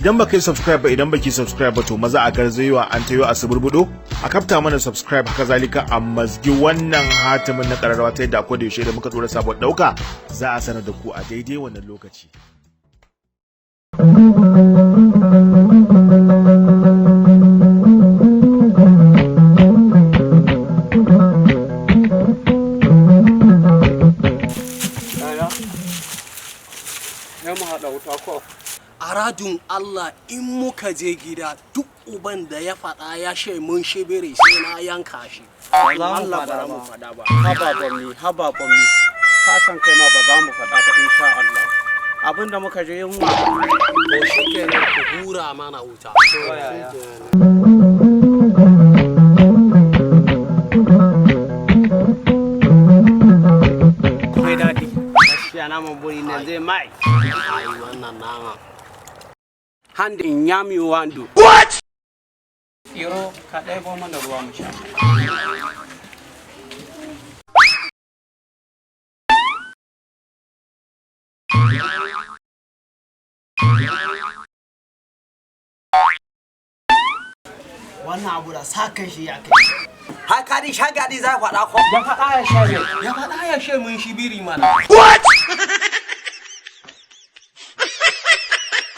idan baka yi subscribe ba idan baki subscribe ba to maza a garzayewa an tayo a suburbudo a kafta mana subscribe haka zalika a mazgi wannan hatimin na kararrawa ta yadda ko da yaushe da muka dora sabon dauka za a sanar da ku a daidai wannan lokaci. Aradun Allah in muka je gida duk uban da ya faɗa ya she mun shibiri sai na yanka shi. Allah ba mu faɗa ba. Haba bommi. Ka san kai ma ba za mu faɗa ba insha Allah. Abinda muka je yunwa ko shikenan ku hura mana wuta. Kai dadi. Gaskiya naman buri ne zai mai. Ai wannan nama. Hand in yami wandu. What? Iro ka ɗebo mana ruwa mu sha. Wannan abu da sakan shi ya kai. Haka di shagadi za faɗa ko? Ya faɗa ya she mun shibiri mana. What?